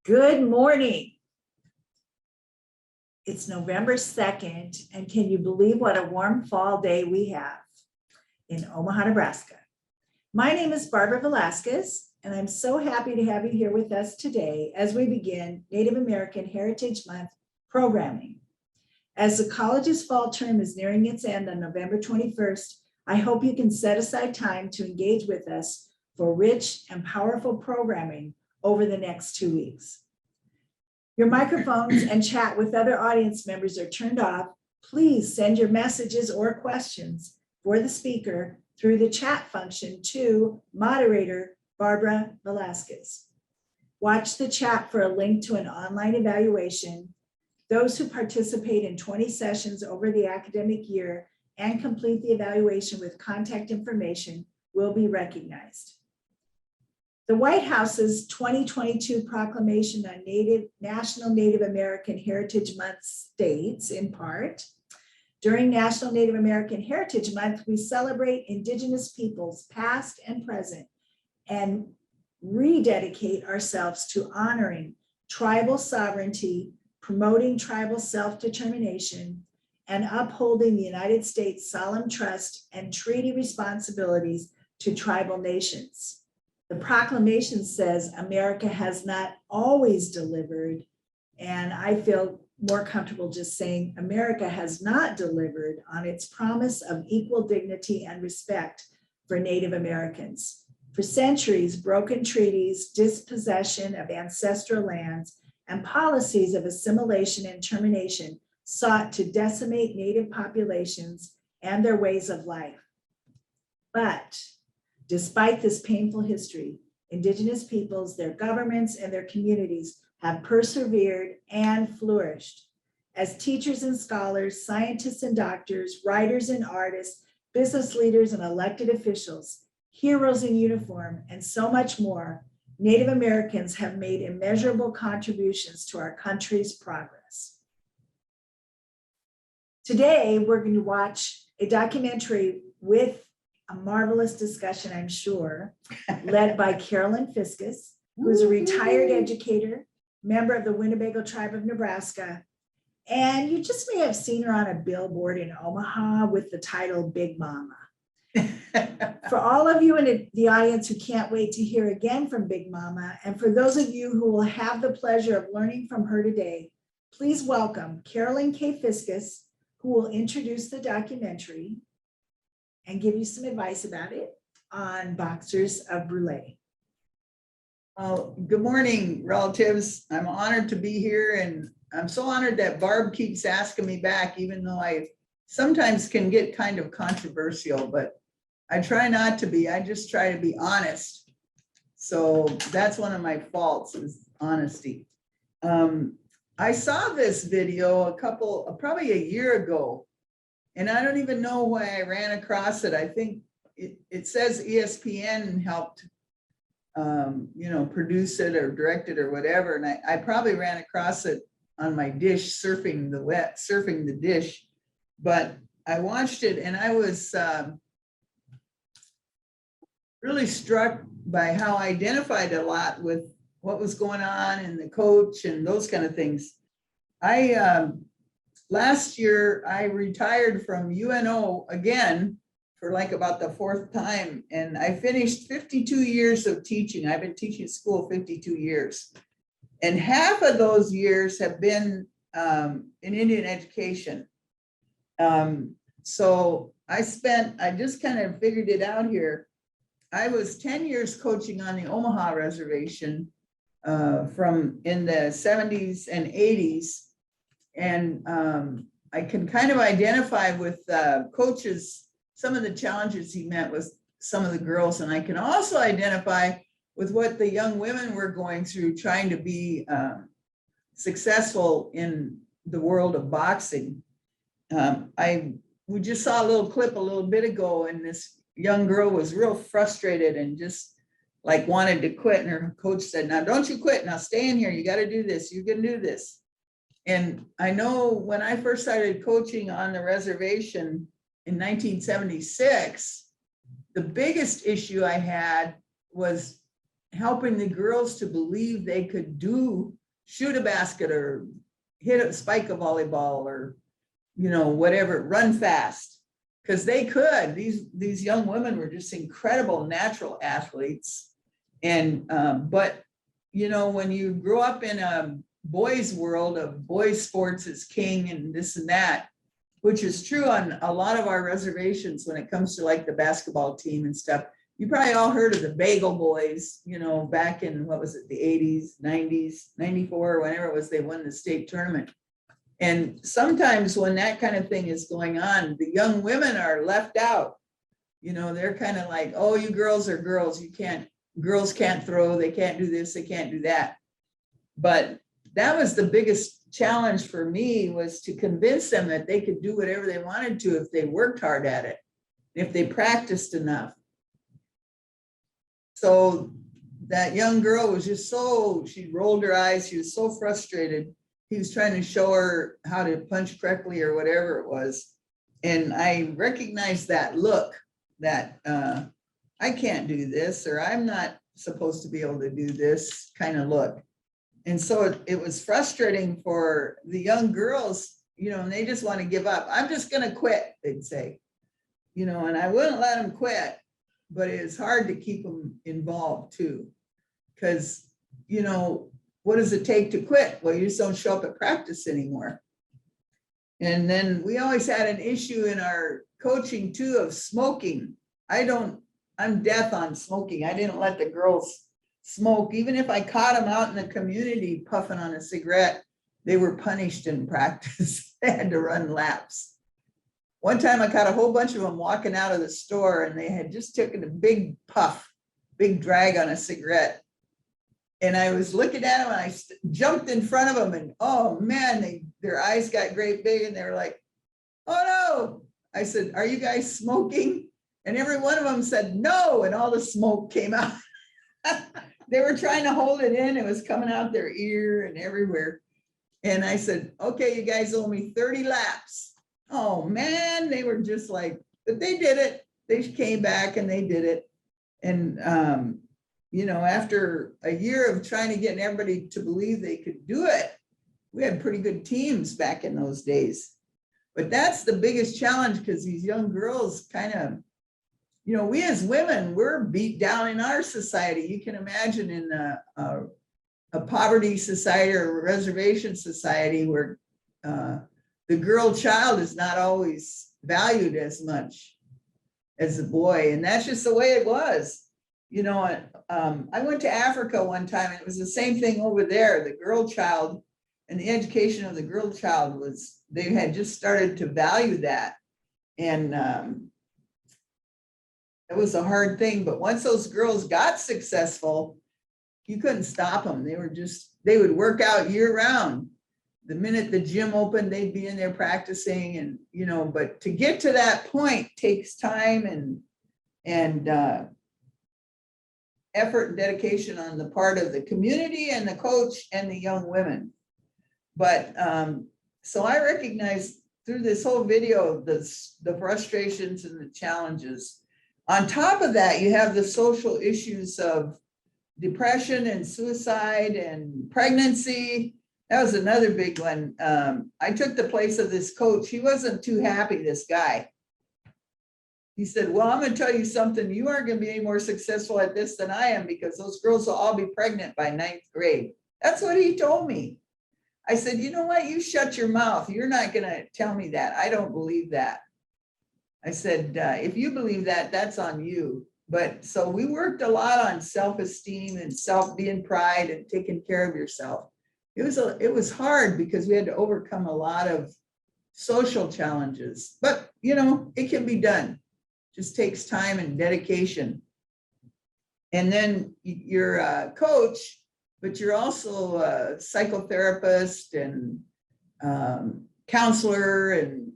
Good morning. It's November 2nd, and can you believe what a warm fall day we have in Omaha, Nebraska? My name is Barbara Velasquez, and I'm so happy to have you here with us today as we begin Native American Heritage Month programming. As the college's fall term is nearing its end on November 21st, I hope you can set aside time to engage with us for rich and powerful programming over the next 2 weeks. Your microphones and chat with other audience members are turned off. Please send your messages or questions for the speaker through the chat function to moderator Barbara Velasquez. Watch the chat for a link to an online evaluation. Those who participate in 20 sessions over the academic year and complete the evaluation with contact information will be recognized. The White House's 2022 proclamation on National Native American Heritage Month states, in part, during National Native American Heritage Month, we celebrate Indigenous peoples past and present and rededicate ourselves to honoring tribal sovereignty, promoting tribal self-determination, and upholding the United States solemn trust and treaty responsibilities to tribal nations. The proclamation says America has not always delivered, and I feel more comfortable just saying America has not delivered on its promise of equal dignity and respect for Native Americans. For centuries, broken treaties, dispossession of ancestral lands, and policies of assimilation and termination sought to decimate Native populations and their ways of life. But despite this painful history, Indigenous peoples, their governments, and their communities have persevered and flourished. As teachers and scholars, scientists and doctors, writers and artists, business leaders and elected officials, heroes in uniform, and so much more, Native Americans have made immeasurable contributions to our country's progress. Today, we're going to watch a documentary with a marvelous discussion, I'm sure, led by CAROLYN FISCUS, who is a retired educator, member of the Winnebago tribe of Nebraska. And you just may have seen her on a billboard in Omaha with the title Big Mama. For all of you in the audience who can't wait to hear again from Big Mama, and for those of you who will have the pleasure of learning from her today, please welcome CAROLYN K. FISCUS, who will introduce the documentary and give you some advice about it on Boxers of Brule. Good morning, relatives. I'm honored to be here, and I'm so honored that Barb keeps asking me back, even though I sometimes can get kind of controversial, but I try not to be. I just try to be honest. So that's one of my faults, is honesty. I saw this video probably a year ago, and I don't even know why I ran across it. I think it says ESPN helped, produce it or direct it or whatever. And I probably ran across it on my dish, surfing the dish. But I watched it, and I was really struck by how I identified a lot with what was going on and the coach and those kind of things. Last year, I retired from UNO again for like about the fourth time, and I finished 52 years of teaching. I've been teaching school 52 years, and half of those years have been in Indian education. So I just kind of figured it out here. I was 10 years coaching on the Omaha reservation from in the 70s and 80s. And I can kind of identify with coaches, some of the challenges he met with some of the girls. And I can also identify with what the young women were going through, trying to be successful in the world of boxing. We just saw a little clip a little bit ago, and this young girl was real frustrated and just like wanted to quit. And her coach said, "Now, don't you quit. Now stay in here. You got to do this. You can do this." And I know when I first started coaching on the reservation in 1976, the biggest issue I had was helping the girls to believe they could shoot a basket or spike a volleyball or, whatever, run fast. Because they could. These young women were just incredible natural athletes. And, but, when you grow up in a boys' world of boys' sports is king and this and that, which is true on a lot of our reservations when it comes to like the basketball team and stuff. You probably all heard of the Bagel Boys, back in, what was it, the 80s, 90s, 94, whenever it was, they won the state tournament. And sometimes when that kind of thing is going on, the young women are left out. They're kind of like, oh, you girls are girls. Girls can't throw, they can't do this, they can't do that. But that was the biggest challenge for me, was to convince them that they could do whatever they wanted to if they worked hard at it, if they practiced enough. So that young girl was just she rolled her eyes. She was so frustrated. He was trying to show her how to punch correctly or whatever it was. And I recognized that look that I can't do this, or I'm not supposed to be able to do this kind of look. And so it was frustrating for the young girls, and they just want to give up. I'm just going to quit, they'd say, and I wouldn't let them quit. But it's hard to keep them involved too, because, what does it take to quit? Well, you just don't show up at practice anymore. And then we always had an issue in our coaching too of smoking. I'm death on smoking. I didn't let the girls smoke. Even if I caught them out in the community puffing on a cigarette, they were punished in practice. They had to run laps. One time I caught a whole bunch of them walking out of the store, and they had just taken a big puff, big drag on a cigarette. And I was looking at them, and I jumped in front of them, and oh man, their eyes got great big, and they were like, oh no. I said, are you guys smoking? And every one of them said no, and all the smoke came out. They were trying to hold it in. It was coming out their ear and everywhere. And I said, okay, you guys owe me 30 laps. Oh man, they were just like, but they did it. They came back and they did it. And, after a year of trying to get everybody to believe they could do it, we had pretty good teams back in those days. But that's the biggest challenge, because these young girls kind of, we as women, we're beat down in our society. You can imagine in a poverty society or a reservation society where the girl child is not always valued as much as the boy. And that's just the way it was. I went to Africa one time, and it was the same thing over there. The girl child and the education of the girl child they had just started to value that. And it was a hard thing. But once those girls got successful, you couldn't stop them. They would work out year round. The minute the gym opened, they'd be in there practicing, and, but to get to that point takes time and effort and dedication on the part of the community and the coach and the young women. But so I recognize through this whole video, the frustrations and the challenges. On top of that, you have the social issues of depression and suicide and pregnancy. That was another big one. I took the place of this coach. He wasn't too happy, this guy. He said, well, I'm going to tell you something. You aren't going to be any more successful at this than I am, because those girls will all be pregnant by 9th grade. That's what he told me. I said, you know what? You shut your mouth. You're not going to tell me that. I don't believe that. I said, if you believe that, that's on you. But so we worked a lot on self-esteem and being pride and taking care of yourself. It was hard because we had to overcome a lot of social challenges, but it can be done. Just takes time and dedication. And then you're a coach, but you're also a psychotherapist and counselor, and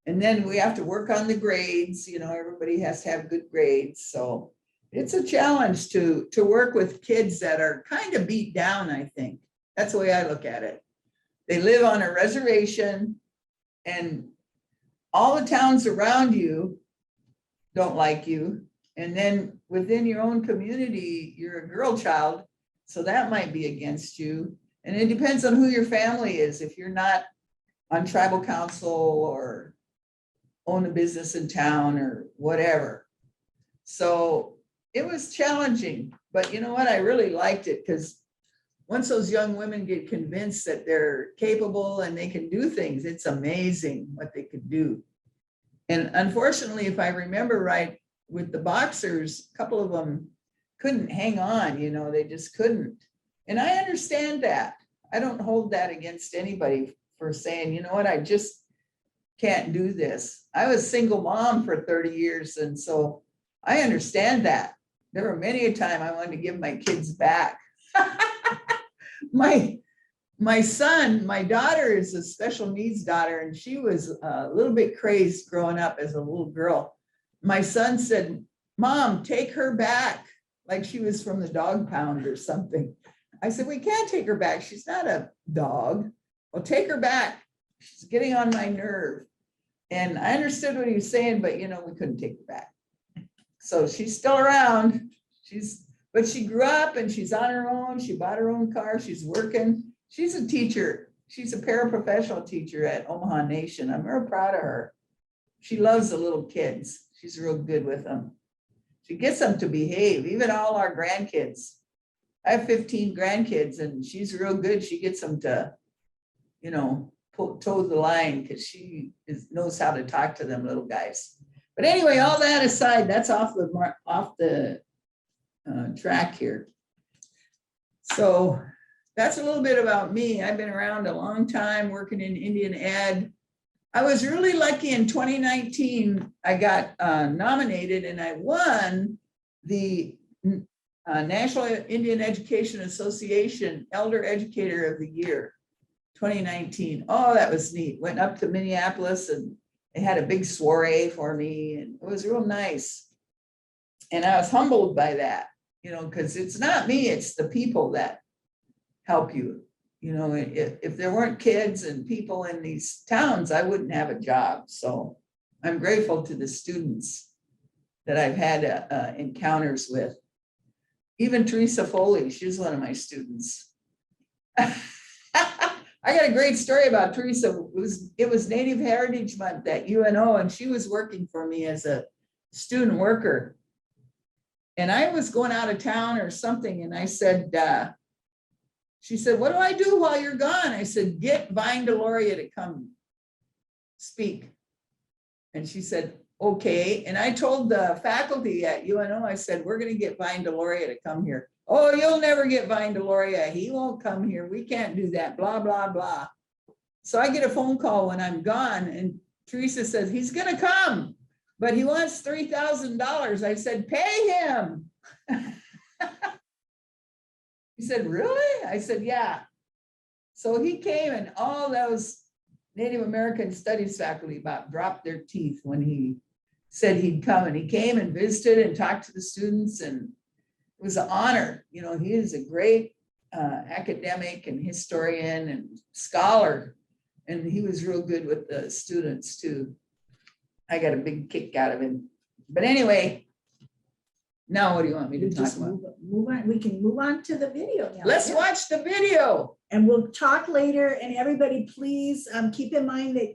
and then we have to work on the grades. Everybody has to have good grades. So it's a challenge to work with kids that are kind of beat down, I think. That's the way I look at it. They live on a reservation, and all the towns around you don't like you. And then within your own community, you're a girl child, so that might be against you. And it depends on who your family is. If you're not on tribal council or own a business in town or whatever. So it was challenging, but you know what? I really liked it because once those young women get convinced that they're capable and they can do things, it's amazing what they could do. And unfortunately, if I remember right, with the boxers, a couple of them couldn't hang on, you know, they just couldn't. And I understand that. I don't hold that against anybody for saying, you know what, I just can't do this. I was a single mom for 30 years. And so I understand that. There were many a time I wanted to give my kids back. My son, my daughter is a special needs daughter, and she was a little bit crazed growing up as a little girl. My son said, Mom, take her back, like she was from the dog pound or something. I said, we can't take her back. She's not a dog. Well, take her back. She's getting on my nerve. And I understood what he was saying, but you know, we couldn't take her back. So she's still around. But she grew up and she's on her own. She bought her own car. She's working. She's a teacher. She's a paraprofessional teacher at Omaha Nation. I'm real proud of her. She loves the little kids. She's real good with them. She gets them to behave, even all our grandkids. I have 15 grandkids and she's real good. She gets them to, you know, toe the line because she knows how to talk to them little guys. But anyway, all that aside, that's off the track here. So that's a little bit about me. I've been around a long time working in Indian ed. I was really lucky in 2019. I got nominated and I won the National Indian Education Association Elder Educator of the Year, 2019. Oh, that was neat. Went up to Minneapolis and they had a big soiree for me and it was real nice. And I was humbled by that, you know, because it's not me, it's the people that help you. You know, if there weren't kids and people in these towns, I wouldn't have a job. So I'm grateful to the students that I've had encounters with. Even Teresa Foley, she's one of my students. I got a great story about Teresa. It was Native Heritage Month at UNO, and she was working for me as a student worker. And I was going out of town or something, and I said, she said, what do I do while you're gone? I said, get Vine Deloria to come speak. And she said, okay. And I told the faculty at UNO, I said, we're going to get Vine Deloria to come here. Oh, you'll never get Vine Deloria. He won't come here. We can't do that, blah, blah, blah. So I get a phone call when I'm gone and Teresa says, he's going to come, but he wants $3,000. I said, pay him. He said, really? I said, yeah. So he came and all those Native American Studies faculty about dropped their teeth when he said he'd come, and he came and visited and talked to the students, and it was an honor. You know, he is a great academic and historian and scholar, and he was real good with the students too. I got a big kick out of him. But anyway, now what do you want me to talk about? Move on. We can move on to the video now. Let's watch the video. And we'll talk later. And everybody, please keep in mind that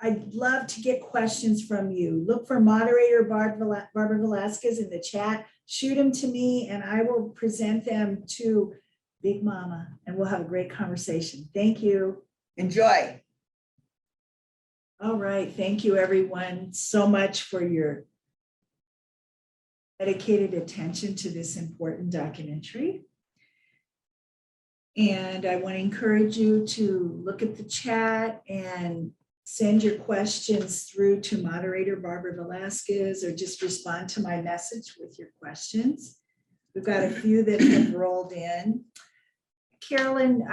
I'd love to get questions from you. Look for moderator Barbara Velasquez in the chat. Shoot them to me and I will present them to Big Mama and we'll have a great conversation. Thank you. Enjoy. All right. Thank you, everyone, so much for your dedicated attention to this important documentary. And I want to encourage you to look at the chat and send your questions through to moderator Barbara Velasquez or just respond to my message with your questions. We've got a few that have rolled in. Carolyn,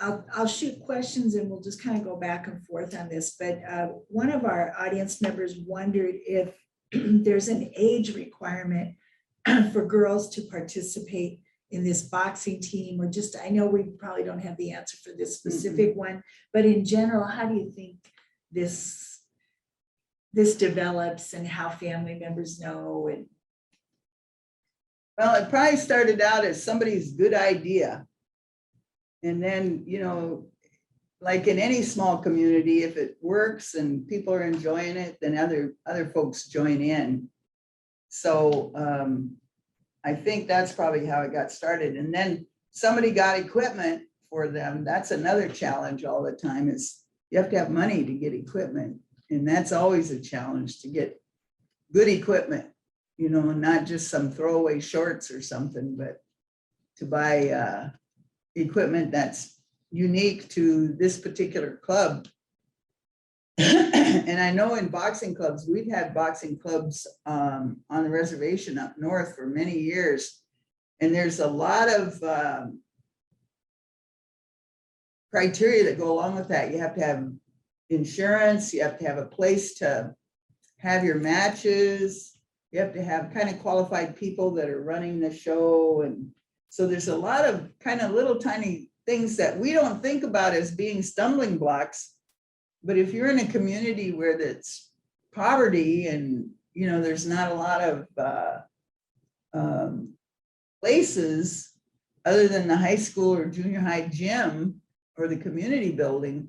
I'll shoot questions and we'll just kind of go back and forth on this, but one of our audience members wondered if there's an age requirement for girls to participate in this boxing team, or just, I know we probably don't have the answer for this specific one, but in general, how do you think this this develops and how family members know? And Well, it probably started out as somebody's good idea. And then, you know, like in any small community, if it works and people are enjoying it, then other folks join in. So I think that's probably how it got started. And then somebody got equipment for them. That's another challenge all the time, is you have to have money to get equipment. And that's always a challenge, to get good equipment, you know, not just some throwaway shorts or something, but to buy equipment that's unique to this particular club. And I know in boxing clubs, we've had boxing clubs on the reservation up north for many years. And there's a lot of criteria that go along with that. You have to have insurance, you have to have a place to have your matches, you have to have kind of qualified people that are running the show. And so there's a lot of kind of little tiny things that we don't think about as being stumbling blocks. But if you're in a community where that's poverty and, you know, there's not a lot of places other than the high school or junior high gym or the community building,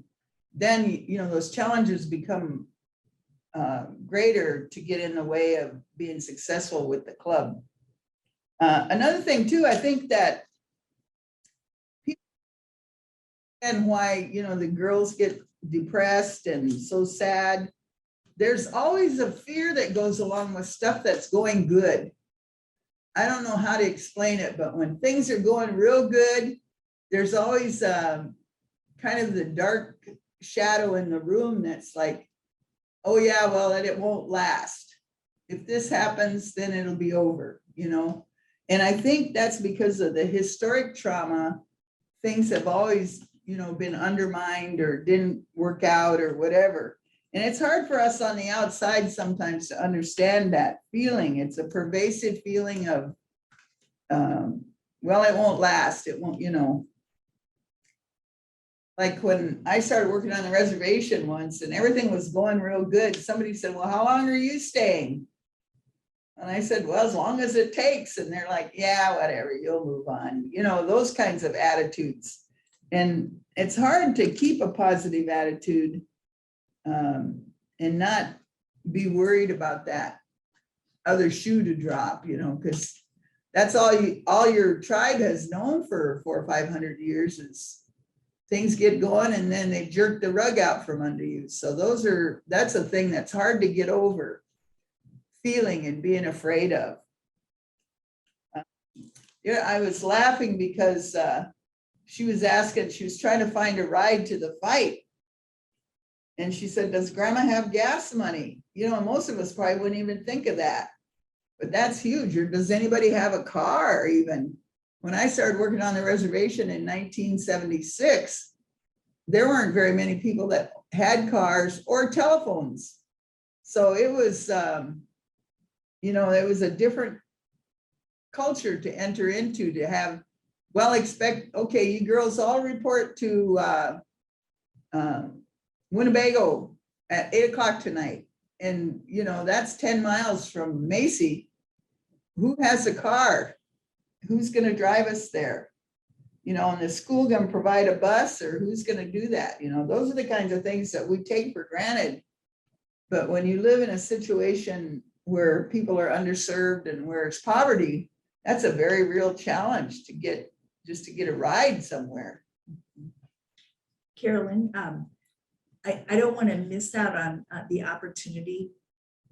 then, you know, those challenges become greater to get in the way of being successful with the club. Another thing too, I think that people, and why, you know, the girls get depressed and so sad, there's always a fear that goes along with stuff that's going good. I don't know how to explain it, but when things are going real good, there's always kind of the dark shadow in the room that's like, oh yeah, well, that it won't last. If this happens, then it'll be over, you know? And I think that's because of the historic trauma. Things have always, you know, been undermined or didn't work out or whatever. And it's hard for us on the outside sometimes to understand that feeling. It's a pervasive feeling of, well, it won't last. It won't, you know. Like when I started working on the reservation once and everything was going real good, somebody said, well, how long are you staying? And I said, well, as long as it takes. And they're like, yeah, whatever, you'll move on. You know, those kinds of attitudes. And it's hard to keep a positive attitude and not be worried about that other shoe to drop, you know, because that's all your tribe has known for 400 or 500 years is things get going and then they jerk the rug out from under you. So that's a thing that's hard to get over, feeling and being afraid of. Yeah, I was laughing because she was trying to find a ride to the fight. And she said, does grandma have gas money? You know, most of us probably wouldn't even think of that, but that's huge. Or does anybody have a car even? When I started working on the reservation in 1976, there weren't very many people that had cars or telephones. So it was, you know, it was a different culture to enter into, to have, well, okay, you girls all report to Winnebago at 8 o'clock tonight. And, you know, that's 10 miles from Macy. Who has a car? Who's going to drive us there? You know, and the school going to provide a bus, or who's going to do that? You know, those are the kinds of things that we take for granted. But when you live in a situation where people are underserved and where it's poverty, that's a very real challenge to get a ride somewhere. Carolyn, I don't want to miss out on the opportunity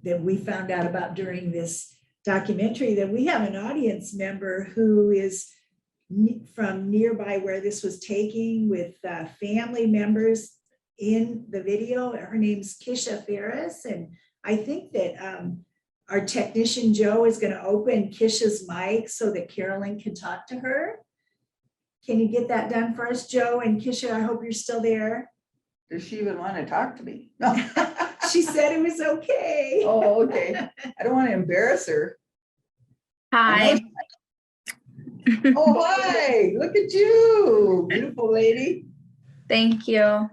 that we found out about during this documentary, that we have an audience member who is from nearby where this was taking, with family members in the video. Her name's Kisha Ferris, and I think that our technician Joe is going to open Kisha's mic so that Carolyn can talk to her. Can you get that done for us, Joe? And Kisha, I hope you're still there. Does she even want to talk to me? She said it was okay. Oh, okay. I don't want to embarrass her. Hi. Oh, hi. Look at you. Beautiful lady. Thank you.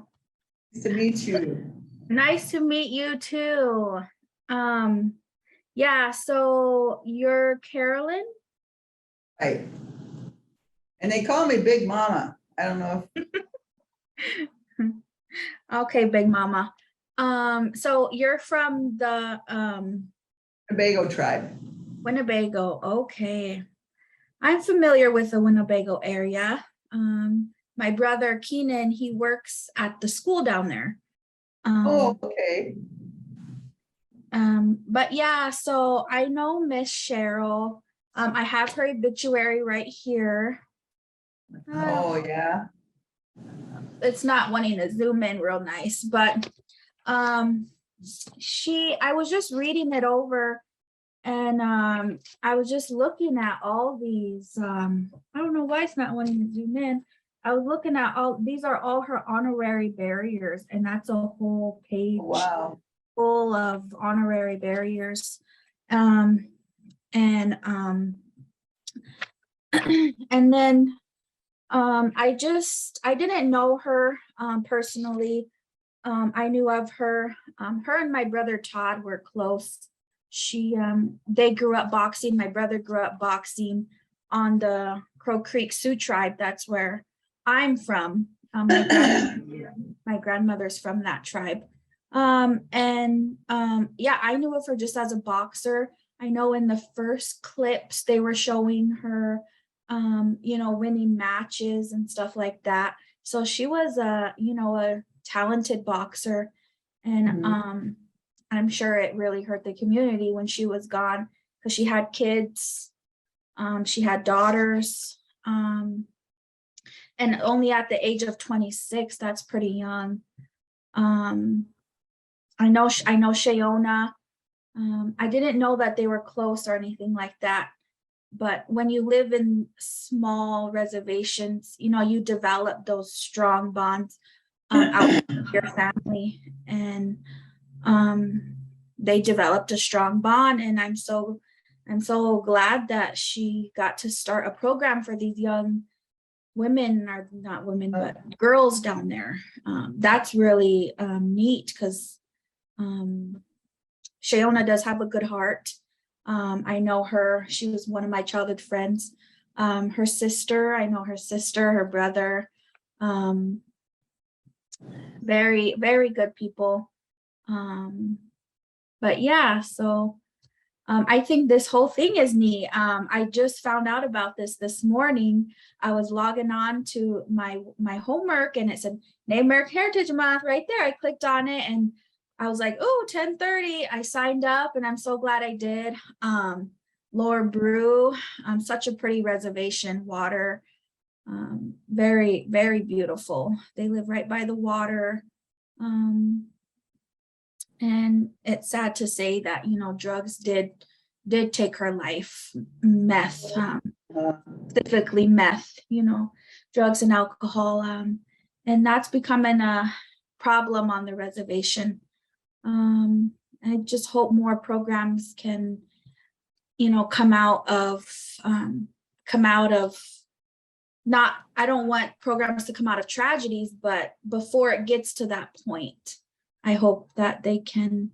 Nice to meet you. Nice to meet you too. Yeah, so you're Carolyn? Right. And they call me Big Mama. I don't know if Okay, Big Mama. So you're from the Winnebago tribe. Winnebago. Okay. I'm familiar with the Winnebago area. My brother Keenan, he works at the school down there. Oh, okay. But yeah, so I know Miss Cheryl. I have her obituary right here. Oh, yeah. It's not wanting to zoom in real nice, but I was just reading it over, and I was just looking at all these. I don't know why it's not wanting to zoom in. I was looking at these are all her honorary barriers, and that's a whole page Wow. full of honorary barriers. And and then I didn't know her personally. I knew of her. Her and my brother Todd were close. They grew up boxing. My brother grew up boxing on the Crow Creek Sioux tribe. That's where I'm from. My grandmother's from that tribe. Yeah, I knew of her just as a boxer. I know in the first clips they were showing her, winning matches and stuff like that. So she was a talented boxer, and I'm sure it really hurt the community when she was gone, because she had kids, she had daughters, and only at the age of 26. That's pretty young. I know Shaionna. I didn't know that they were close or anything like that. But when you live in small reservations, you develop those strong bonds out with your family, and they developed a strong bond. And I'm so glad that she got to start a program for these young women, or not women, but girls down there. That's really neat, because Shaionna does have a good heart. I know her. She was one of my childhood friends. Her sister, I know her sister, her brother. Very, very good people. But yeah, so I think this whole thing is neat. I just found out about this morning. I was logging on to my homework, and it said Native American Heritage Month right there. I clicked on it, and I was like, oh, 10:30. I signed up, and I'm so glad I did. Lower Brule, such a pretty reservation, water, very, very beautiful. They live right by the water. And it's sad to say that, drugs did take her life. Meth, specifically meth, drugs and alcohol. And that's becoming a problem on the reservation. I just hope more programs can, come out of not, I don't want programs to come out of tragedies, but before it gets to that point, I hope that they can,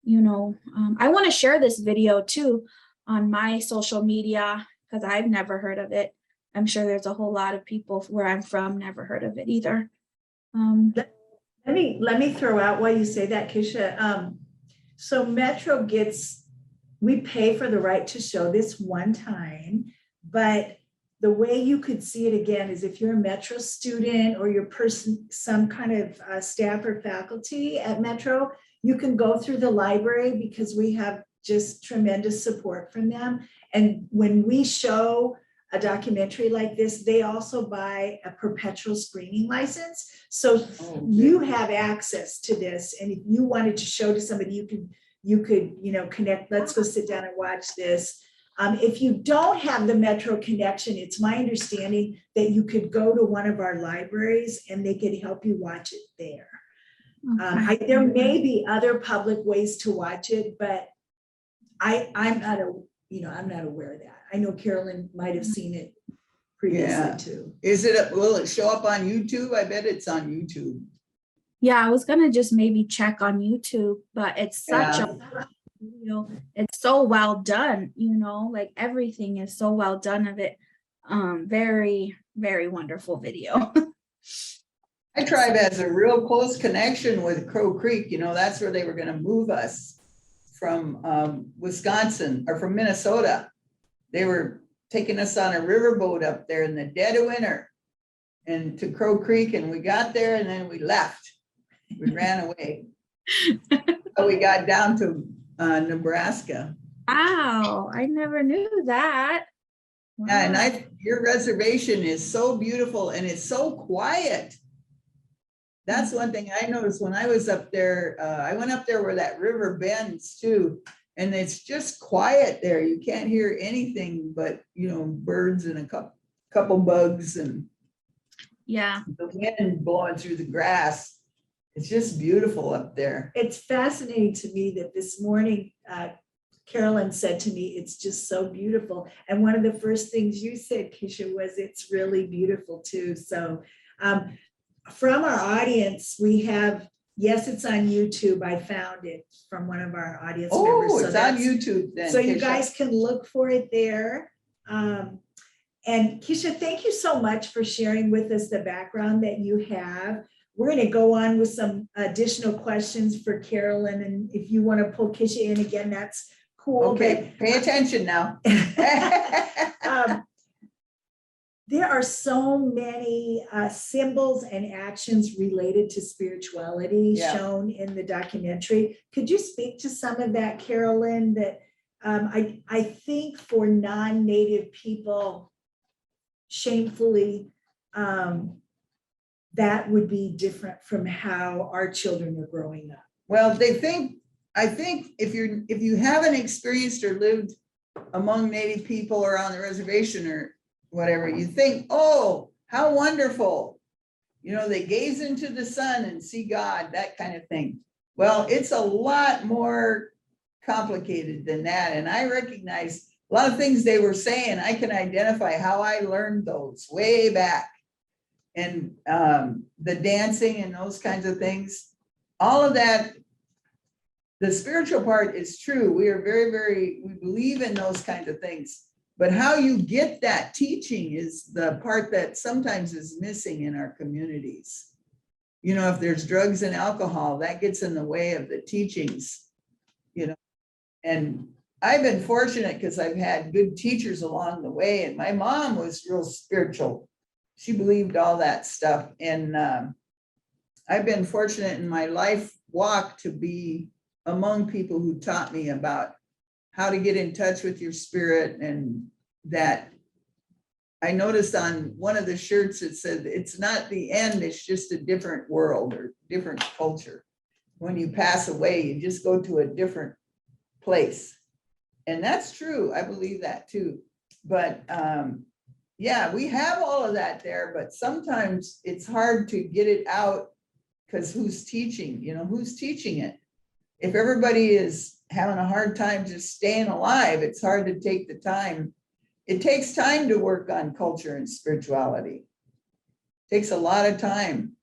I want to share this video too on my social media, because I've never heard of it. I'm sure there's a whole lot of people where I'm from never heard of it either. Let me throw out while you say that, Keisha. So Metro we pay for the right to show this one time, but the way you could see it again is if you're a Metro student, or you're some kind of staff or faculty at Metro, you can go through the library, because we have just tremendous support from them. And when we show a documentary like this, they also buy a perpetual screening license. So you have access to this. And if you wanted to show to somebody, you could connect, let's go sit down and watch this. If you don't have the Metro connection, it's my understanding that you could go to one of our libraries and they could help you watch it there. Okay. There may be other public ways to watch it, but I'm not aware of that. I know Carolyn might have seen it previously too. Will it show up on YouTube? I bet it's on YouTube. Yeah, I was gonna just maybe check on YouTube, but it's such Yeah. a video. It's so well done, like everything is so well done of it. Very, very wonderful video. My tribe has a real close connection with Crow Creek. You know, that's where they were going to move us from Wisconsin or from Minnesota. They were taking us on a riverboat up there in the dead of winter and to Crow Creek. And we got there and then we left. We ran away. So we got down to Nebraska. Wow, I never knew that. Yeah, Wow. and your reservation is so beautiful and it's so quiet. That's one thing I noticed when I was up there. I went up there where that river bends too, and it's just quiet there. You can't hear anything but, birds and a couple bugs and Yeah. the wind blowing through the grass. It's just beautiful up there. It's fascinating to me that this morning, Carolyn said to me, it's just so beautiful. And one of the first things you said, Keisha, was it's really beautiful too. So from our audience, we have, yes, it's on YouTube. I found it from one of our audience members. Oh, So it's on YouTube then. So you Keisha. guys can look for it there. And Keisha, thank you so much for sharing with us the background that you have. We're going to go on with some additional questions for Carolyn. And if you want to pull Keisha in again, that's cool. Okay, pay attention now. There are so many symbols and actions related to spirituality shown in the documentary. Could you speak to some of that, Carolyn? That I think for non-Native people, shamefully, that would be different from how our children are growing up. Well, I think if you haven't experienced or lived among Native people or on the reservation or whatever, you think, oh, how wonderful. They gaze into the sun and see God, that kind of thing. Well, it's a lot more complicated than that. And I recognize a lot of things they were saying. I can identify how I learned those way back. And the dancing and those kinds of things, all of that, the spiritual part is true. We are we believe in those kinds of things. But how you get that teaching is the part that sometimes is missing in our communities. If there's drugs and alcohol, that gets in the way of the teachings, And I've been fortunate because I've had good teachers along the way. And my mom was real spiritual. She believed all that stuff. And I've been fortunate in my life walk to be among people who taught me about how to get in touch with your spirit. And that I noticed on one of the shirts, it said, it's not the end, it's just a different world or different culture. When you pass away, you just go to a different place. And that's true. I believe that too. But yeah, we have all of that there, but sometimes it's hard to get it out because who's teaching, who's teaching it? If everybody is having a hard time just staying alive, it's hard to take the time. It takes time to work on culture and spirituality. It takes a lot of time.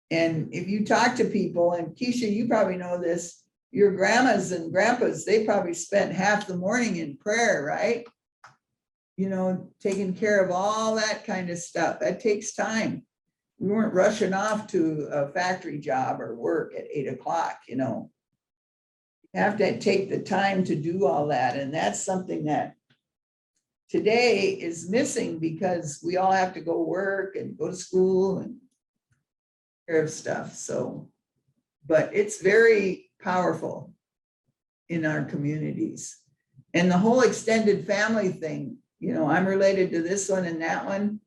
And if you talk to people, and Keisha, you probably know this, your grandmas and grandpas, they probably spent half the morning in prayer, right? Taking care of all that kind of stuff. That takes time. We weren't rushing off to a factory job or work at 8 o'clock, You have to take the time to do all that. And that's something that today is missing because we all have to go work and go to school and take care of stuff. So, but it's very powerful in our communities. And the whole extended family thing, I'm related to this one and that one.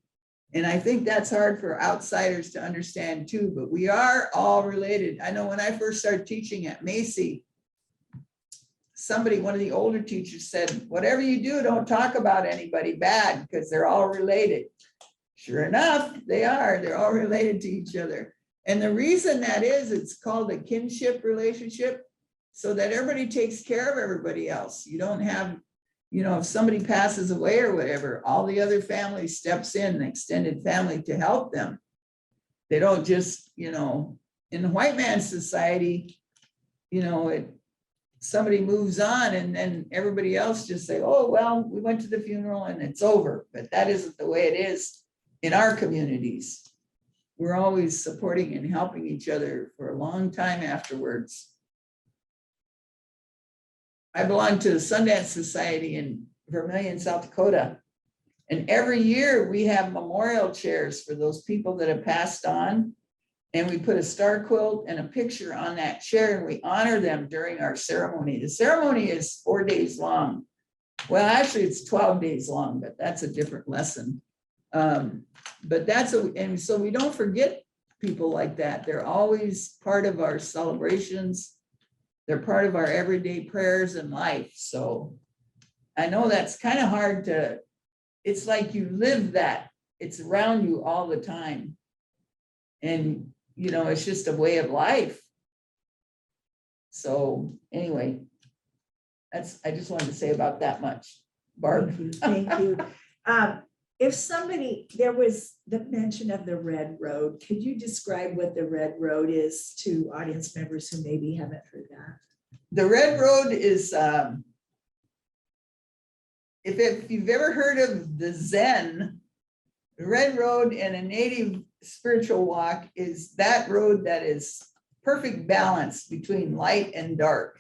And I think that's hard for outsiders to understand too, but we are all related. I know when I first started teaching at Macy, one of the older teachers said, whatever you do, don't talk about anybody bad because they're all related. Sure enough, they are. They're all related to each other. And the reason that is, it's called a kinship relationship, so that everybody takes care of everybody else. You don't have, if somebody passes away or whatever, all the other family steps in, the extended family, to help them. They don't just, in the white man's society, you know, somebody moves on and then everybody else just say, oh, well, we went to the funeral and it's over. But that isn't the way it is in our communities. We're always supporting and helping each other for a long time afterwards. I belong to the Sundance Society in Vermillion, South Dakota. And every year we have memorial chairs for those people that have passed on. And we put a star quilt and a picture on that chair and we honor them during our ceremony. The ceremony is 4 days long. Well, actually it's 12 days long, but that's a different lesson. But and so we don't forget people like that. They're always part of our celebrations. They're part of our everyday prayers and life. So I know that's kind of hard it's like you live that. It's around you all the time. And, you know, it's just a way of life. So anyway, I just wanted to say about that much. Barb. Thank you. If there was the mention of the Red Road, could you describe what the Red Road is to audience members who maybe haven't heard that? The Red Road is, if you've ever heard of the Zen, the Red Road and a native spiritual walk is that road that is perfect balance between light and dark.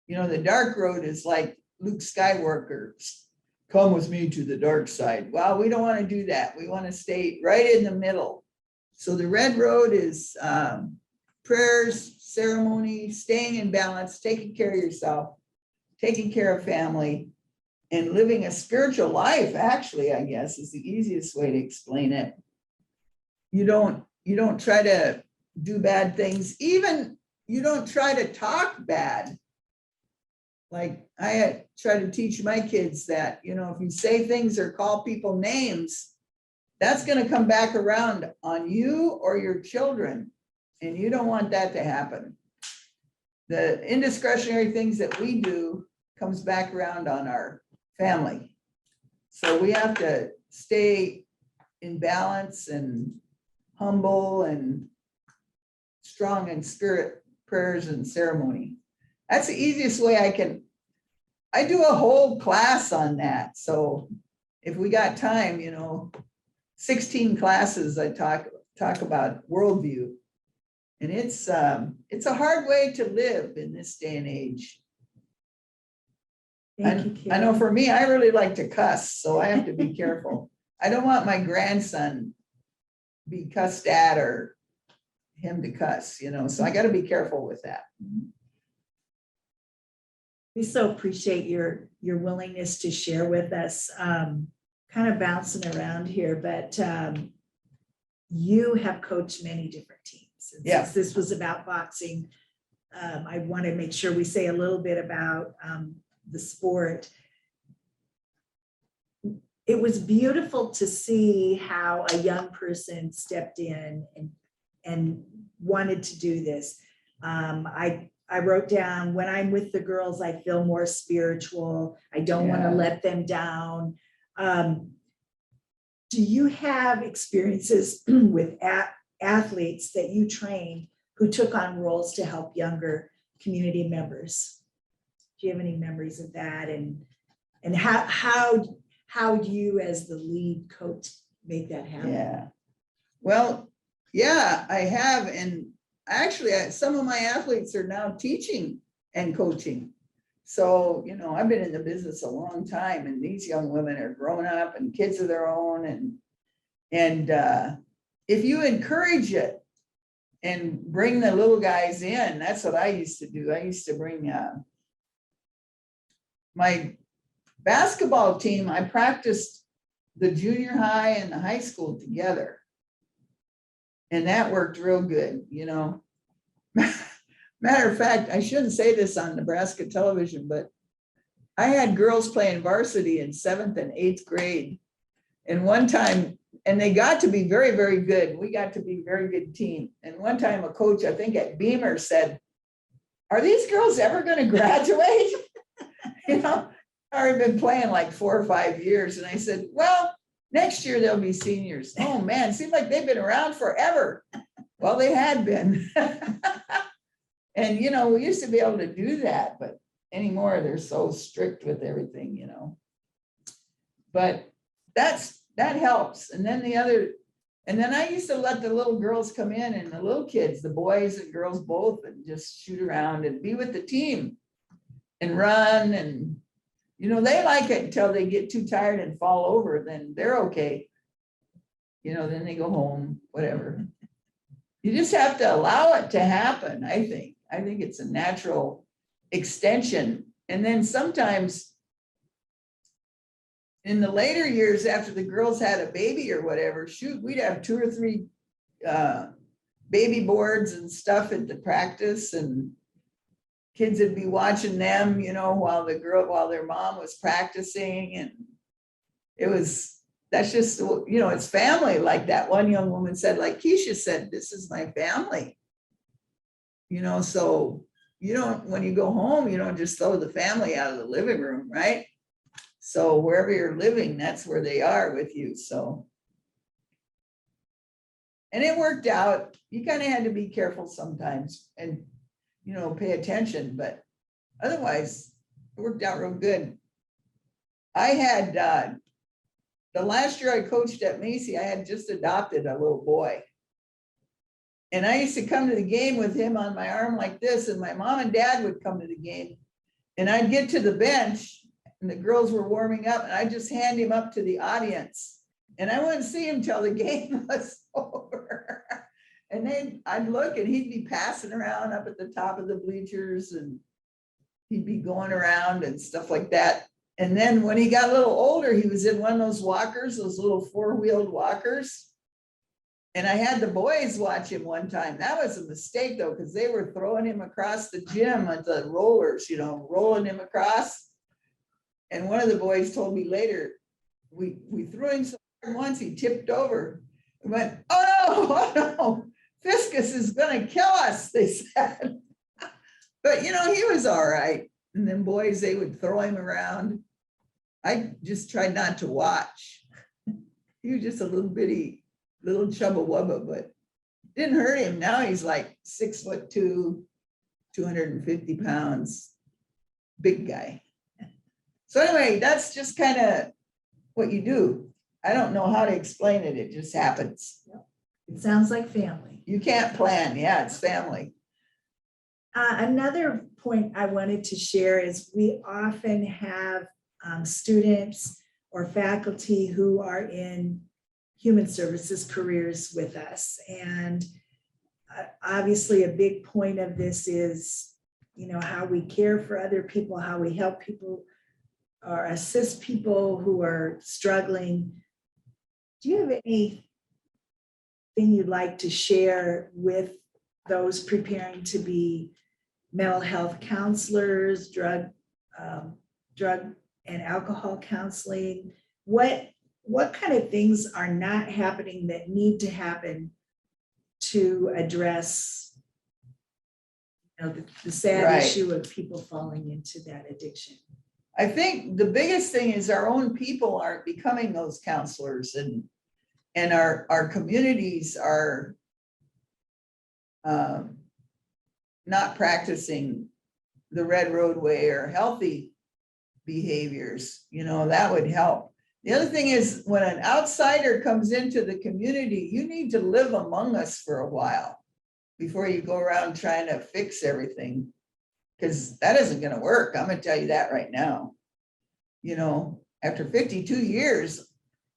You know, the dark road is like Luke Skywalker's, come with me to the dark side. Well, we don't want to do that. We want to stay right in the middle. So the Red Road is prayers, ceremony, staying in balance, taking care of yourself, taking care of family, and living a spiritual life, actually, I guess, is the easiest way to explain it. You don't try to do bad things. Even you don't try to talk bad. Like I try to teach my kids that, you know, if you say things or call people names, that's going to come back around on you or your children. And you don't want that to happen. The indiscretionary things that we do comes back around on our family. So we have to stay in balance and humble and strong in spirit, prayers, and ceremony. That's the easiest way I do a whole class on that. So if we got time, you know, 16 classes, I talk about worldview. And it's a hard way to live in this day and age. Thank you, I know for me, I really like to cuss, so I have to be careful. I don't want my grandson be cussed at or him to cuss, you know, so I got to be careful with that. We so appreciate your willingness to share with us, kind of bouncing around here, but you have coached many different teams. And Yeah. since this was about boxing, I want to make sure we say a little bit about the sport. It was beautiful to see how a young person stepped in and wanted to do this. I wrote down, when I'm with the girls, I feel more spiritual. I don't want to let them down. Do you have experiences with athletes that you trained who took on roles to help younger community members? Do you have any memories of that? And how do you, as the lead coach, make that happen? Yeah. Well, yeah, I have. And actually, some of my athletes are now teaching and coaching. So, you know, I've been in the business a long time, and these young women are growing up and kids of their own. And if you encourage it and bring the little guys in, that's what I used to do. I used to bring my basketball team. I practiced the junior high and the high school together. And that worked real good, you know. Matter of fact, I shouldn't say this on Nebraska television, but I had girls playing varsity in 7th and 8th grade. And one time, and they got to be very, very good. We got to be a very good team. And one time a coach, I think at Beamer, said, are these girls ever going to graduate? You know, I've already been playing like 4 or 5 years. And I said, well, next year they'll be seniors. Oh man, it seems like they've been around forever. Well, they had been. And, you know, we used to be able to do that, but anymore, they're so strict with everything, you know. But that helps. And then and then I used to let the little girls come in and the little kids, the boys and girls both, and just shoot around and be with the team and run. And, you know, they like it until they get too tired and fall over, then they're okay. You know, then they go home, whatever. You just have to allow it to happen, I think. I think it's a natural extension. And then sometimes in the later years after the girls had a baby or whatever, shoot, we'd have 2 or 3 baby boards and stuff at the practice, and kids would be watching them, you know, while their mom was practicing. And that's just, you know, it's family. Like that one young woman said, like Keisha said, this is my family. You know, so when you go home, you don't just throw the family out of the living room, right? So wherever you're living, that's where they are with you. So, and it worked out. You kind of had to be careful sometimes and, you know, pay attention, but otherwise it worked out real good. I had, the last year I coached at Macy, I had just adopted a little boy. And I used to come to the game with him on my arm like this, and my mom and dad would come to the game, and I'd get to the bench and the girls were warming up, and I'd just hand him up to the audience, and I wouldn't see him till the game was over. And then I'd look and he'd be passing around up at the top of the bleachers, and he'd be going around and stuff like that. And then when he got a little older, he was in one of those walkers, those little 4-wheeled walkers. And I had the boys watch him one time. That was a mistake though, because they were throwing him across the gym at the rollers, you know, rolling him across. And one of the boys told me later, we threw him so hard once he tipped over. We went, oh no, FISCUS is gonna kill us, they said. But you know, he was all right. And then boys, they would throw him around. I just tried not to watch. He was just a little bitty, little chubba wubba, but didn't hurt him. Now he's like 6'2", 250 pounds, big guy. So anyway, that's just kind of what you do. I don't know how to explain it. It just happens. It sounds like family. You can't plan. Yeah, it's family. Another point I wanted to share is we often have students or faculty who are in human services careers with us. And obviously a big point of this is, you know, how we care for other people, how we help people or assist people who are struggling. Do you have anything you'd like to share with those preparing to be mental health counselors, drug and alcohol counseling? What kind of things are not happening that need to happen to address, you know, the sad Right. issue of people falling into that addiction? I think the biggest thing is our own people aren't becoming those counselors, and our communities are not practicing the red roadway or healthy behaviors. You know, that would help. The other thing is when an outsider comes into the community, you need to live among us for a while before you go around trying to fix everything, because that isn't going to work. I'm going to tell you that right now. You know, after 52 years,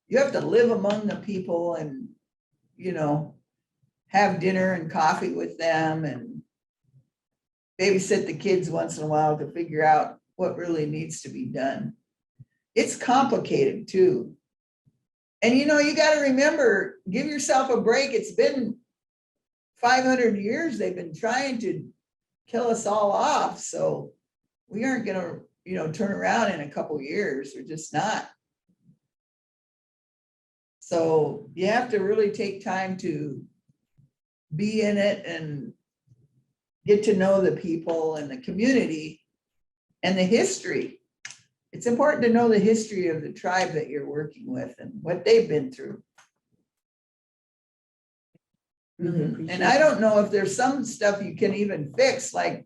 you have to live among the people and, you know, have dinner and coffee with them and babysit the kids once in a while to figure out what really needs to be done. It's complicated too. And you know, you got to remember, give yourself a break. It's been 500 years they've been trying to kill us all off. So we aren't going to, you know, turn around in a couple years. We're just not. So you have to really take time to be in it and get to know the people and the community and the history. It's important to know the history of the tribe that you're working with and what they've been through. Really Mhm. appreciate And I that. don't know if there's some stuff you can even fix, like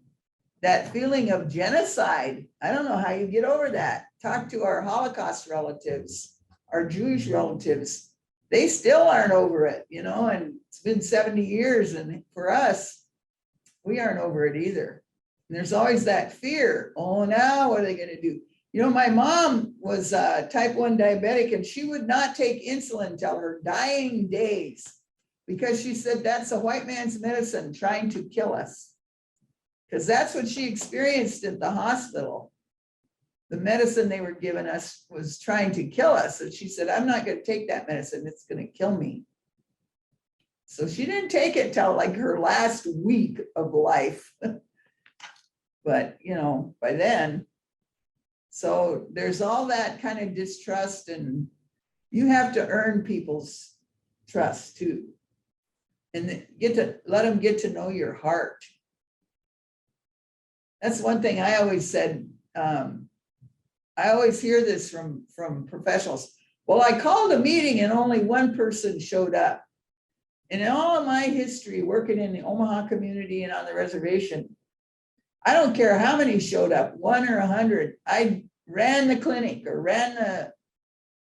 that feeling of genocide. I don't know how you get over that. Talk to our Holocaust relatives, our Jewish relatives. They still aren't over it, you know, and it's been 70 years. And for us, we aren't over it either. And there's always that fear. Oh, now what are they going to do? You know, my mom was type 1 diabetic, and she would not take insulin till her dying days because she said that's a white man's medicine trying to kill us. Because that's what she experienced at the hospital. The medicine they were giving us was trying to kill us. And she said, I'm not going to take that medicine. It's going to kill me. So she didn't take it till like her last week of life. But, you know, by then, so there's all that kind of distrust, and you have to earn people's trust too. And get to let them get to know your heart. That's one thing I always said. I always hear this from professionals. Well, I called a meeting and only one person showed up. And in all of my history working in the Omaha community and on the reservation, I don't care how many showed up, 1 or 100. I ran the clinic or ran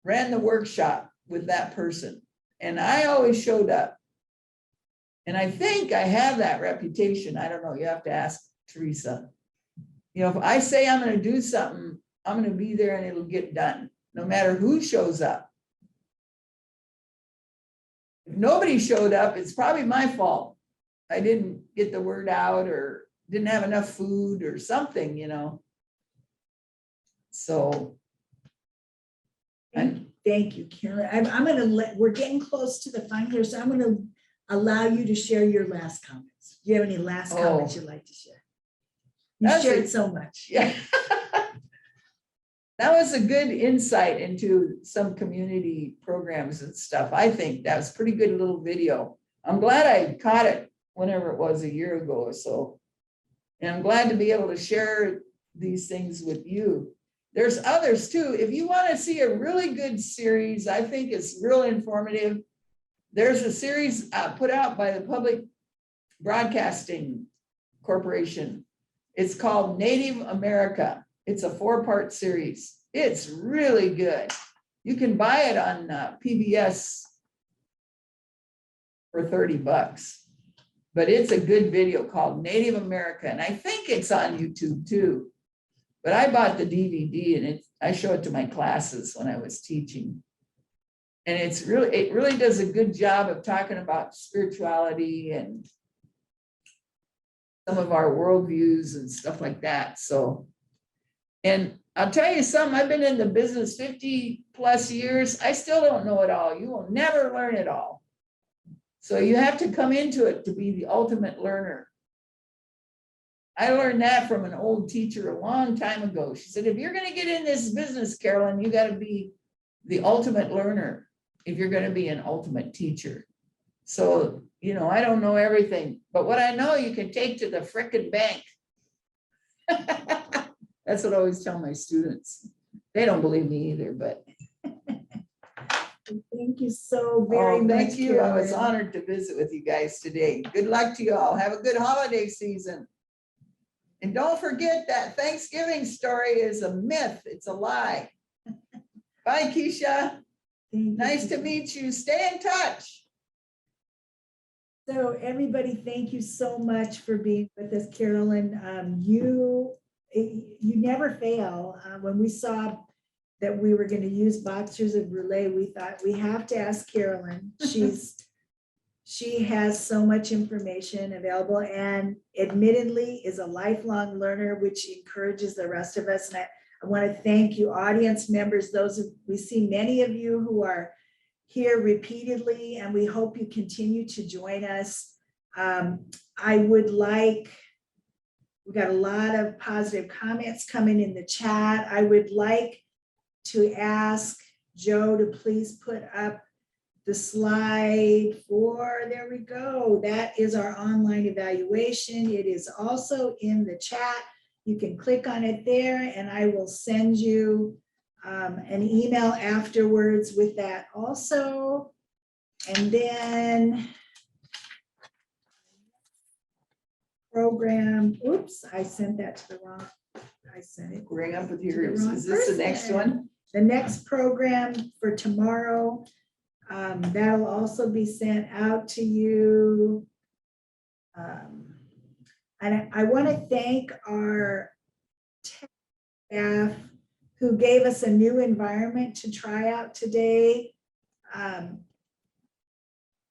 the workshop with that person. And I always showed up. And I think I have that reputation. I don't know. You have to ask Teresa. You know, if I say I'm going to do something, I'm going to be there and it'll get done, no matter who shows up. If nobody showed up, it's probably my fault. I didn't get the word out or didn't have enough food or something, you know. So. Thank you, Carolyn. I'm gonna we're getting close to the final here, so I'm gonna allow you to share your last comments. Do you have any last comments you'd like to share? You That's shared a- so much. Yeah. That was a good insight into some community programs and stuff. I think that was a pretty good little video. I'm glad I caught it whenever it was a year ago or so. And I'm glad to be able to share these things with you. There's others too. If you want to see a really good series, I think it's real informative. There's a series put out by the Public Broadcasting Corporation. It's called Native America. It's a 4-part series. It's really good. You can buy it on PBS for $30, but it's a good video called Native America. And I think it's on YouTube too. But I bought the DVD and I show it to my classes when I was teaching. And it really does a good job of talking about spirituality and some of our worldviews and stuff like that. So, and I'll tell you something, I've been in the business 50 plus years. I still don't know it all. You will never learn it all. So you have to come into it to be the ultimate learner. I learned that from an old teacher a long time ago. She said, if you're going to get in this business, Carolyn, you got to be the ultimate learner if you're going to be an ultimate teacher. So, you know, I don't know everything, but what I know you can take to the frickin' bank. That's what I always tell my students. They don't believe me either, but. Thank you so very much. Thank you. I was Carolyn. honored to visit with you guys today. Good luck to you all. Have a good holiday season. And don't forget that Thanksgiving story is a myth. It's a lie. Bye, Keisha. Thank you. Nice to meet you. Stay in touch. So everybody, thank you so much for being with us, Carolyn. You never fail. When we saw that we were going to use boxers of Brule, we thought we have to ask Carolyn. She has so much information available and admittedly is a lifelong learner, which encourages the rest of us. And I want to thank you, audience members, we see many of you who are here repeatedly, and we hope you continue to join us. We got a lot of positive comments coming in the chat. I would like to ask Joe to please put up the slide there we go. That is our online evaluation. It is also in the chat. You can click on it there and I will send you an email afterwards with that also. And then program, oops, I sent that to the wrong, I sent it. Bring up with to the yours. wrong Is this the next person. one? The next program for tomorrow, that'll also be sent out to you. And I want to thank our tech staff who gave us a new environment to try out today.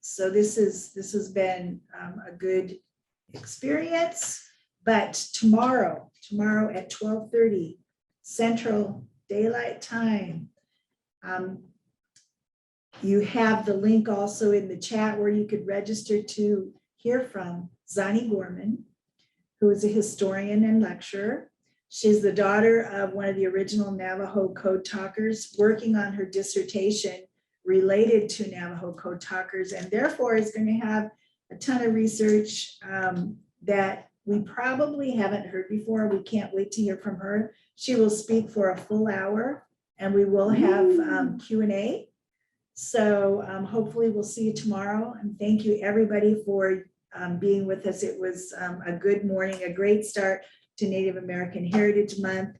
So this has been a good experience, but tomorrow at 12:30 Central Daylight Time, you have the link also in the chat where you could register to hear from Zani Gorman, who is a historian and lecturer. She's the daughter of one of the original Navajo code talkers working on her dissertation related to Navajo code talkers, and therefore is going to have a ton of research that we probably haven't heard before. We can't wait to hear from her. She will speak for a full hour, and we will have Q&A. So hopefully we'll see you tomorrow, and thank you everybody for being with us. It was a good morning, a great start to Native American Heritage Month.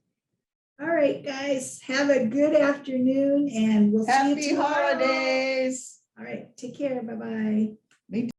All right, guys, have a good afternoon, and we'll see you Happy tomorrow. holidays. All right, take care. Bye-bye.